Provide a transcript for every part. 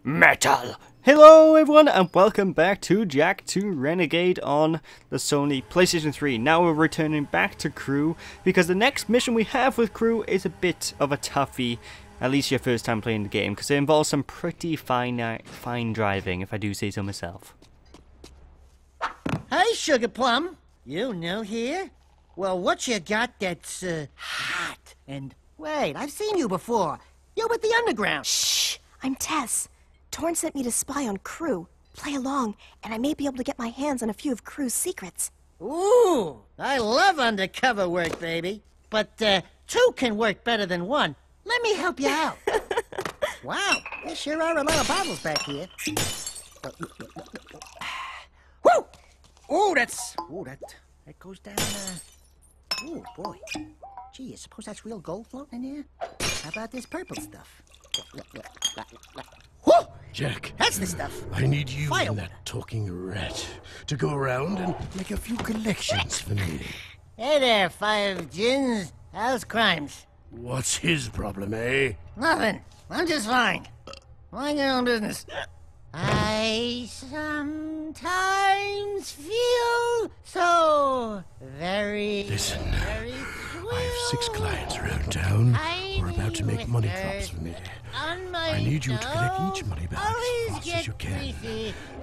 Metal. Hello everyone and welcome back to Jack 2 Renegade on the Sony PlayStation 3. Now we're returning back to crew because the next mission we have with crew is a bit of a toughie, at least your first time playing the game, because it involves some pretty fine driving, if I do say so myself. Hey, Sugar Plum. You new here? Well, what you got that's, hot? And, wait, I've seen you before. You're with the Underground. Shh! I'm Tess. Torn sent me to spy on Crew. Play along, and I may be able to get my hands on a few of Crew's secrets. Ooh, I love undercover work, baby. But, two can work better than one. Let me help you out. Wow, there sure are a lot of bottles back here. Woo! Ooh, that goes down, ooh, boy. Gee, I suppose that's real gold floating in here? How about this purple stuff? Whoo! Jack. That's the stuff. I need you Fire and that talking rat to go around and make a few collections for me. Hey there, 5 gins. How's crimes? What's his problem, eh? Nothing. I'm just fine. Mind your own business. I sometimes feel so very... Listen, very I have 6 clients around town who are about to make money drops for me. I need you to collect each money bag as fast as you can.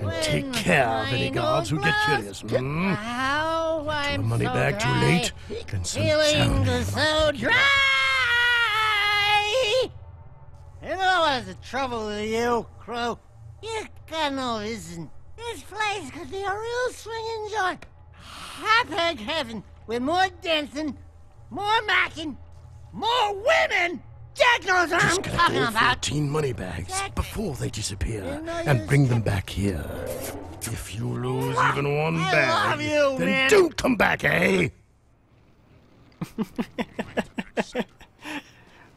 And take care of any guards who get curious. Get the money bag too late, then some sound. So dry! You know what's the trouble with you, Crow? You got no vision. This place could be a real swinging joint. Hot heaven with more dancing, more macking, more women. Jack knows what I'm talking about. 14 money bags before they disappear and bring them back here. If you lose even one bag, then man. Don't come back, eh?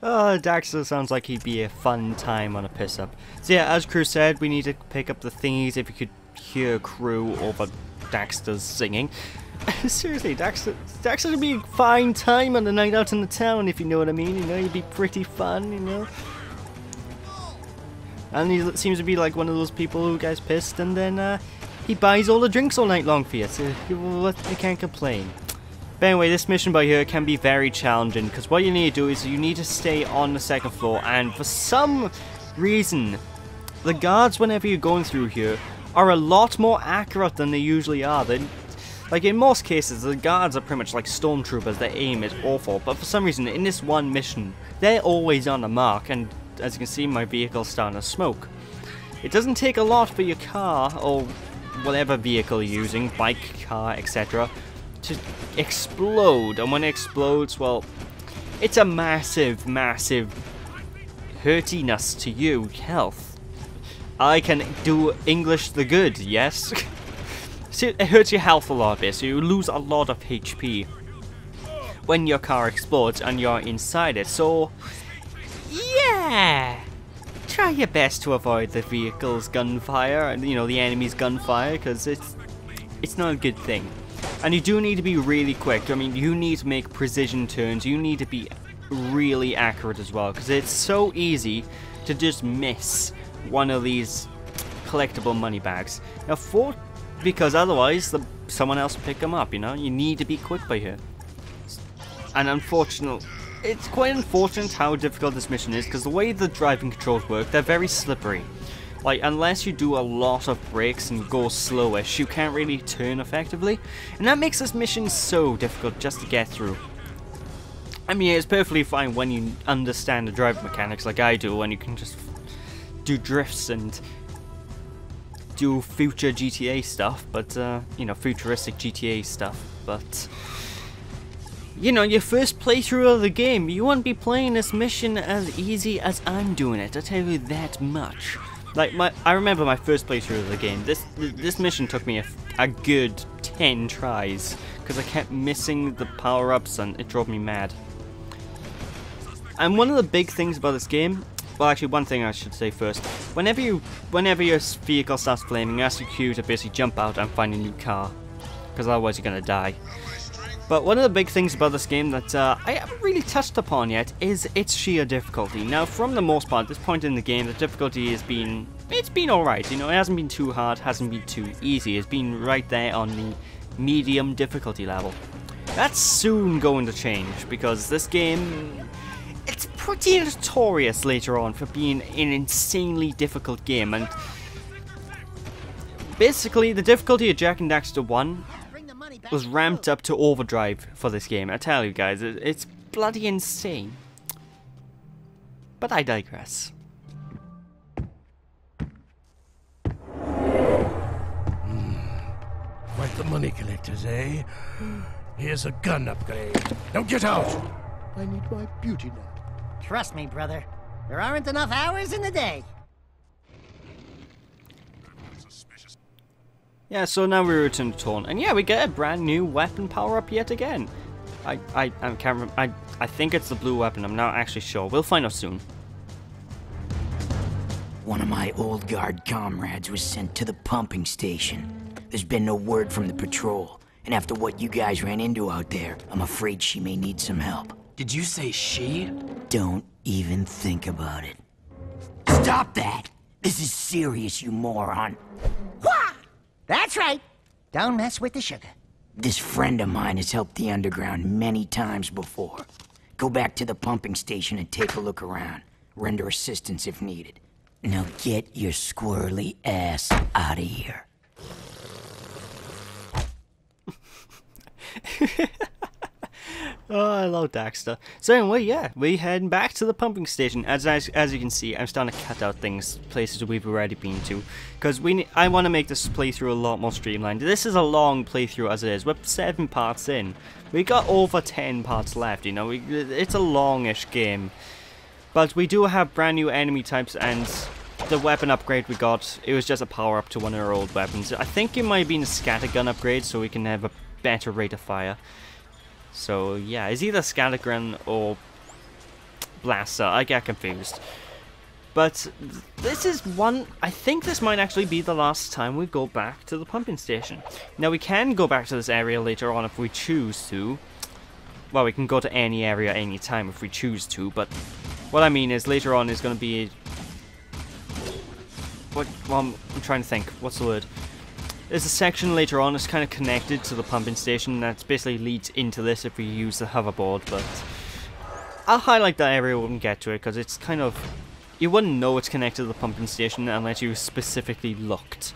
Oh, Daxter sounds like he'd be a fun time on a piss-up. So yeah, as Crew said, we need to pick up the thingies if you could hear Crew over Daxter's singing. Seriously, Daxter would be a fine time on the night out in the town, if you know what I mean. You know, he'd be pretty fun, you know. And he seems to be like one of those people who gets pissed and then he buys all the drinks all night long for you, so you can't complain. But anyway, this mission by here can be very challenging, because what you need to do is you need to stay on the 2nd floor, and for some reason, the guards, whenever you're going through here, are a lot more accurate than they usually are. Like, in most cases, the guards are pretty much like stormtroopers, their aim is awful, but for some reason, in this one mission, they're always on the mark, and as you can see, my vehicle's starting to smoke. It doesn't take a lot for your car, or whatever vehicle you're using, bike, car, etc., to explode, and when it explodes, well, it's a massive hurtiness to you, health. I can do English the good, yes? So it hurts your health a lot bit, so you lose a lot of HP when your car explodes and you're inside it, so yeah, try your best to avoid the vehicle's gunfire and, you know, the enemy's gunfire, because it's not a good thing. And you do need to be really quick. I mean, you need to make precision turns. You need to be really accurate as well, because it's so easy to just miss one of these collectible money bags. Now, because otherwise someone else will pick them up, you know? You need to be quick by here. And it's quite unfortunate how difficult this mission is, because the way the driving controls work, they're very slippery. Like, unless you do a lot of brakes and go slowish, you can't really turn effectively. And that makes this mission so difficult just to get through. I mean, it's perfectly fine when you understand the driving mechanics like I do, and you can just do drifts and do future GTA stuff, but, you know, futuristic GTA stuff. But, you know, your first playthrough of the game, you won't be playing this mission as easy as I'm doing it, I'll tell you that much. Like, I remember my first playthrough of the game. This mission took me a good 10 tries, because I kept missing the power-ups and it drove me mad. And one of the big things about this game, well, actually, one thing I should say first. Whenever your vehicle starts flaming, you ask your Q to basically jump out and find a new car, because otherwise you're gonna die. But one of the big things about this game that I haven't really touched upon yet is its sheer difficulty. Now, from the most part, at this point in the game, the difficulty has been... It's been alright, you know, it hasn't been too hard, hasn't been too easy. It's been right there on the medium difficulty level. That's soon going to change, because this game... It's pretty notorious later on for being an insanely difficult game, and... Basically, the difficulty of Jak and Daxter 1 was ramped up to overdrive for this game. I tell you guys, it's bloody insane. But I digress. Quite the money collectors, eh? Here's a gun upgrade. Now get out! I need my beauty nap. Trust me, brother. There aren't enough hours in the day. Yeah, so now we return to Torn, and yeah, we get a brand new weapon power-up yet again. I can't remember, I think it's the blue weapon, I'm not actually sure. We'll find out soon. One of my old guard comrades was sent to the pumping station. There's been no word from the patrol, and after what you guys ran into out there, I'm afraid she may need some help. Did you say she? Don't even think about it. Stop that! This is serious, you moron. Wah! That's right. Don't mess with the sugar. This friend of mine has helped the underground many times before. Go back to the pumping station and take a look around. Render assistance if needed. Now get your squirrely ass out of here. Oh, I love Daxter. So anyway, yeah, we head back to the pumping station. As you can see, I'm starting to cut out places we've already been to, because I want to make this playthrough a lot more streamlined. This is a long playthrough as it is. We're 7 parts in. We got over 10 parts left. You know, it's a longish game, but we do have brand new enemy types, and the weapon upgrade we got, it was just a power up to one of our old weapons. I think it might have been a scattergun upgrade, so we can have a better rate of fire. So yeah, it's either scattergun or blaster. I get confused. But this is one... I think this might actually be the last time we go back to the pumping station. Now we can go back to this area later on if we choose to. Well, we can go to any area any time if we choose to, but what I mean is later on is going to be... Well, I'm trying to think. What's the word? There's a section later on that's kind of connected to the pumping station that basically leads into this if we use the hoverboard, but I'll highlight that area when we get to it because it's kind of... You wouldn't know it's connected to the pumping station unless you specifically looked.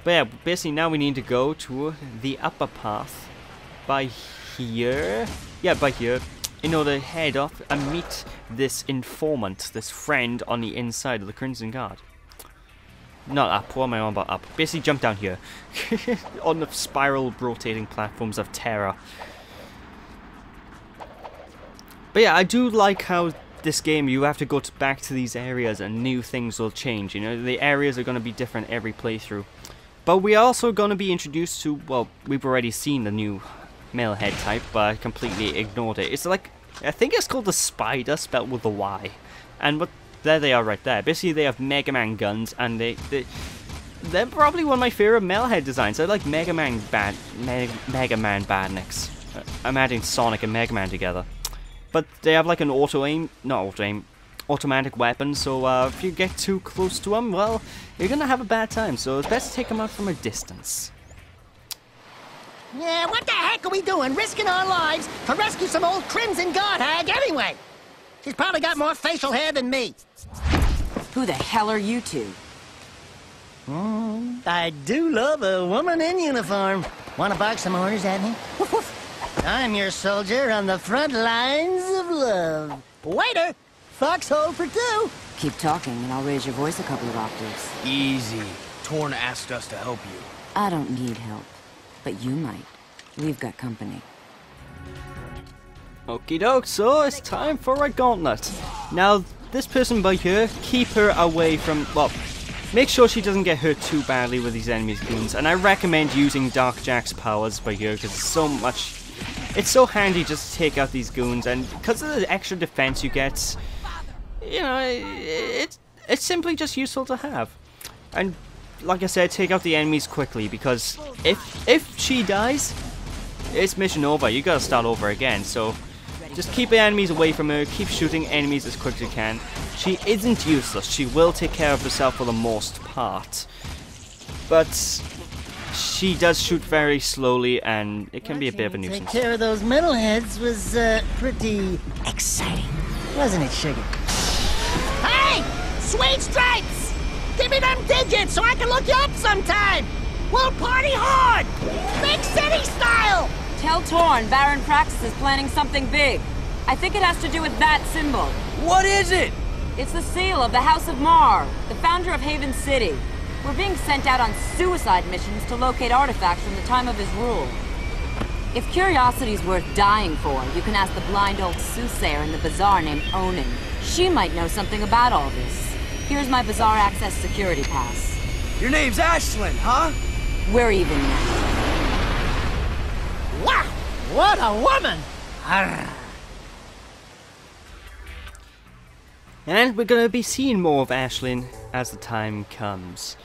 But yeah, basically now we need to go to the upper path by here. Yeah, by here. In order to head off and meet this informant, this friend on the inside of the Crimson Guard. Not up, what am I on about up? Basically jump down here. On the spiral rotating platforms of terror. But yeah, I do like how this game you have to go back to these areas and new things will change. You know, the areas are going to be different every playthrough. But we are also going to be introduced to, well, we've already seen the new male head type, but I completely ignored it. It's like, I think it's called the Spider, spelled with a Y. And what... There they are right there. Basically, they have Mega Man guns, and they're probably one of my favorite male head designs. I like Mega Man badniks. I'm adding Sonic and Mega Man together. But they have like an automatic weapon, so if you get too close to them, well, you're gonna have a bad time, so it's best to take them out from a distance. Yeah, what the heck are we doing, risking our lives to rescue some old Crimson Guard hag anyway? She's probably got more facial hair than me. Who the hell are you two? I do love a woman in uniform. Want to bark some orders at me? Woof, woof. I'm your soldier on the front lines of love. Waiter, foxhole for 2. Keep talking and I'll raise your voice a couple of octaves. Easy. Torn asked us to help you. I don't need help, but you might. We've got company. Okie doke, so it's time for a gauntlet. Now, this person by here, keep her away from, well, make sure she doesn't get hurt too badly with these enemies' goons. And I recommend using Dark Jack's powers by here, because it's so handy just to take out these goons. And because of the extra defense you get, you know, it's simply just useful to have. And like I said, take out the enemies quickly, because if she dies, it's mission over. You gotta start over again. So just keep the enemies away from her. Keep shooting enemies as quick as you can. She isn't useless. She will take care of herself for the most part. But she does shoot very slowly, and it can be a bit of a nuisance. Take care of those metalheads was pretty exciting, wasn't it, Sugar? Hey! Sweet stripes! Give me them digits so I can look you up sometime! We'll party hard! Big city style! Tell Torn Baron Praxis is planning something big. I think it has to do with that symbol. What is it? It's the seal of the House of Mar, the founder of Haven City. We're being sent out on suicide missions to locate artifacts from the time of his rule. If curiosity's worth dying for, you can ask the blind old soothsayer in the bazaar named Onin. She might know something about all this. Here's my bazaar access security pass. Your name's Ashlyn, huh? We're even now. Wow! What a woman! Arr. And we're gonna be seeing more of Ashlyn as the time comes.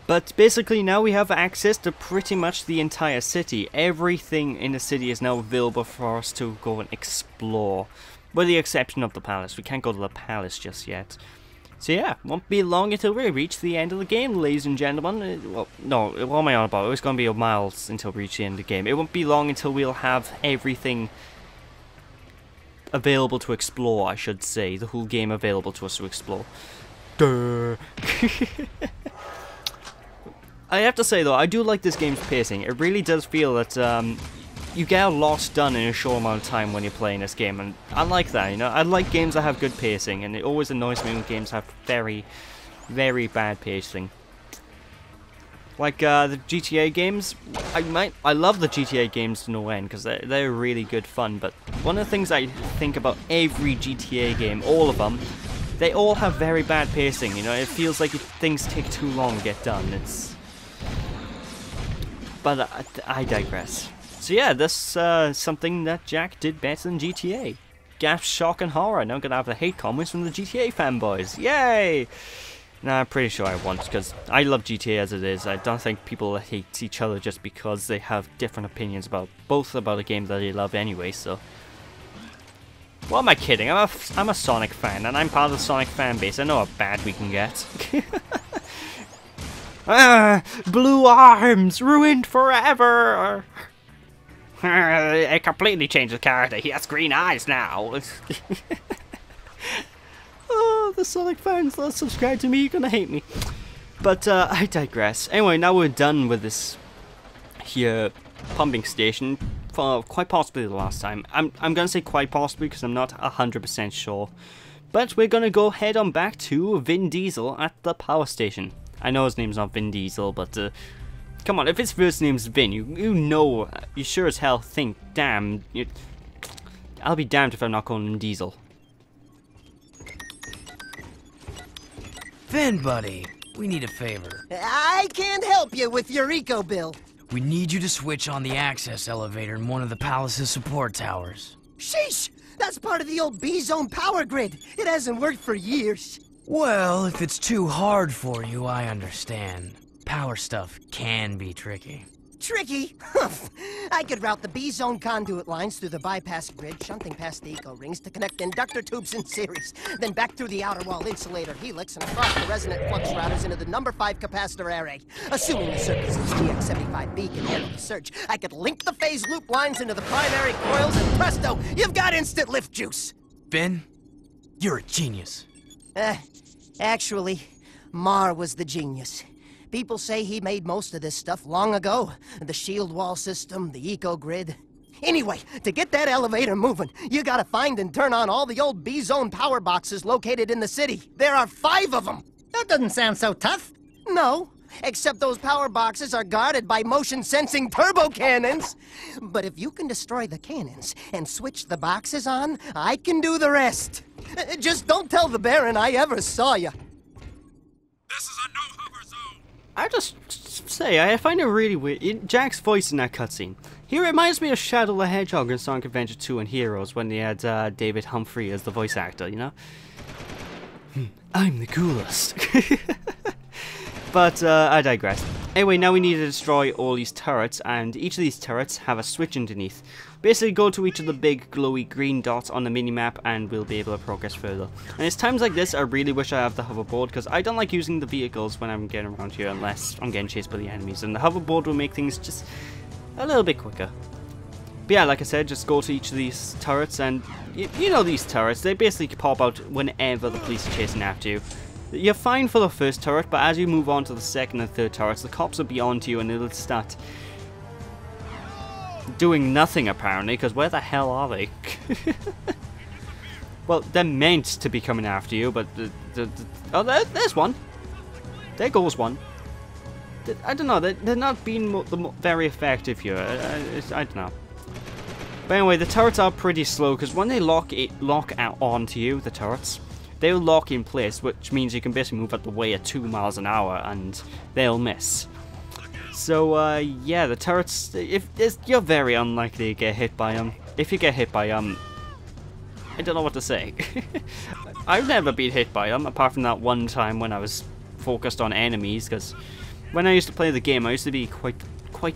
But basically now we have access to pretty much the entire city. Everything in the city is now available for us to go and explore. With the exception of the palace. We can't go to the palace just yet. So yeah, won't be long until we reach the end of the game, ladies and gentlemen. Well, no, what am I on about? It's going to be a miles until we reach the end of the game. It won't be long until we'll have everything available to explore, I should say. The whole game available to us to explore. Duh. I have to say though, I do like this game's pacing. It really does feel that you get a lot done in a short amount of time when you're playing this game, and I like that, you know. I like games that have good pacing, and it always annoys me when games have very, very bad pacing. Like the GTA games, I love the GTA games to no end because they're really good fun. But one of the things I think about every GTA game, all of them, they all have very bad pacing. You know, it feels like things take too long to get done. But I digress. So yeah, this something that Jack did better than GTA. Gasp, shock, and horror. Now I'm gonna have the hate comments from the GTA fanboys. Yay! Nah, I'm pretty sure I won't, because I love GTA as it is. I don't think people hate each other just because they have different opinions about a game that they love anyway, so. What am I kidding? I'm a Sonic fan, and I'm part of the Sonic fan base. I know how bad we can get. Blue arms! Ruined forever! It completely changed the character. He has green eyes now. Oh, the Sonic fans that subscribe to me, you're gonna hate me. But I digress. Anyway, now we're done with this here pumping station for quite possibly the last time. I'm gonna say quite possibly because I'm not 100% sure. But we're gonna go head on back to Vin Diesel at the power station. I know his name's not Vin Diesel, but come on, if his first name's Vin, you know, you sure as hell think, damn, I'll be damned if I'm not calling him Diesel. Vin, buddy, we need a favor. I can't help you with your eco bill. We need you to switch on the access elevator in one of the palace's support towers. Sheesh! That's part of the old B-Zone power grid. It hasn't worked for years. Well, if it's too hard for you, I understand. Power stuff can be tricky. Tricky? I could route the B-Zone conduit lines through the bypass grid, shunting past the eco rings to connect inductor tubes in series, then back through the outer wall insulator helix and across the resonant flux routers into the number 5 capacitor array. Assuming the circuit's GX75B can handle the surge, I could link the phase loop lines into the primary coils, and presto, you've got instant lift juice. Vin, you're a genius. Actually, Mar was the genius. People say he made most of this stuff long ago. The shield wall system, the eco-grid. Anyway, to get that elevator moving, you gotta find and turn on all the old B-Zone power boxes located in the city. There are 5 of them. That doesn't sound so tough. No, except those power boxes are guarded by motion-sensing turbo cannons. But if you can destroy the cannons and switch the boxes on, I can do the rest. Just don't tell the Baron I ever saw you. This is a no-hover zone! I just say, I find it really weird. Jack's voice in that cutscene. He reminds me of Shadow the Hedgehog in Sonic Adventure 2 and Heroes when they had David Humphrey as the voice actor, you know? I'm the coolest. But I digress. Anyway, now we need to destroy all these turrets, and each of these turrets have a switch underneath. Basically, go to each of the big glowy green dots on the minimap and we'll be able to progress further. And it's times like this I really wish I have the hoverboard, because I don't like using the vehicles when I'm getting around here unless I'm getting chased by the enemies, and the hoverboard will make things just a little bit quicker. But yeah, like I said, just go to each of these turrets, and you know these turrets, they basically pop out whenever the police are chasing after you. You're fine for the first turret, but as you move on to the second and third turrets, the cops will be on to you and it'll start doing nothing apparently, because where the hell are they? Well, they're meant to be coming after you, but oh, there's one. There goes one. I don't know, they're not being very effective here. I don't know. But anyway, the turrets are pretty slow, because when they lock out onto you, the turrets, they'll lock in place, which means you can basically move out the way at 2 miles an hour and they'll miss. So yeah, the turrets, you're very unlikely to get hit by them. If you get hit by them, I don't know what to say. I've never been hit by them, apart from that one time when I was focused on enemies, because when I used to play the game, I used to be quite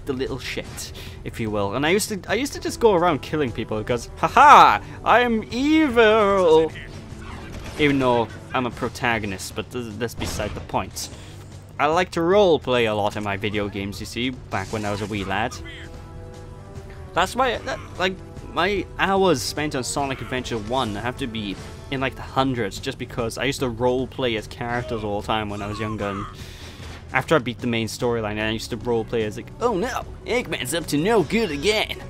the little shit, if you will. And I used to just go around killing people because, haha, I am evil! Even though I'm a protagonist, but that's beside the point. I like to roleplay a lot in my video games, you see, back when I was a wee lad. That's why, like, my hours spent on Sonic Adventure 1 have to be in like the hundreds, just because I used to roleplay as characters all the time when I was younger. And after I beat the main storyline, I used to roleplay as like, oh no, Eggman's up to no good again.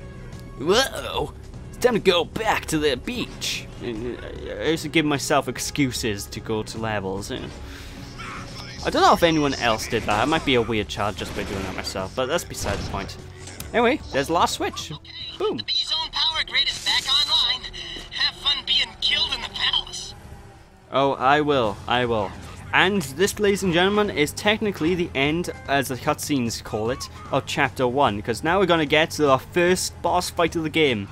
Whoa, it's time to go back to the beach. I used to give myself excuses to go to levels. I don't know if anyone else did that. I might be a weird child just by doing that myself, but that's beside the point. Anyway, there's the last switch. Boom. The B-Zone power grid is back online. Have fun being killed in the palace. Oh, I will. And this, ladies and gentlemen, is technically the end, as the cutscenes call it, of Chapter 1, because now we're going to get to our first boss fight of the game.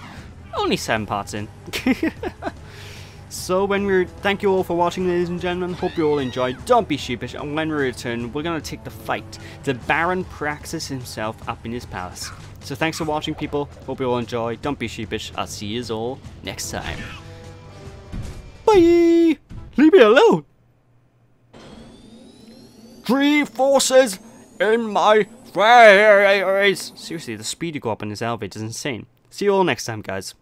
Only 7 parts in. So thank you all for watching, ladies and gentlemen. Hope you all enjoyed. Don't be sheepish, and when we return, we're going to take the fight to Baron Praxis himself up in his palace. So thanks for watching, people. Hope you all enjoy. Don't be sheepish. I'll see you all next time. Bye! Leave me alone! 3 forces in my face! Seriously, the speed you go up in this elevator is insane. See you all next time, guys.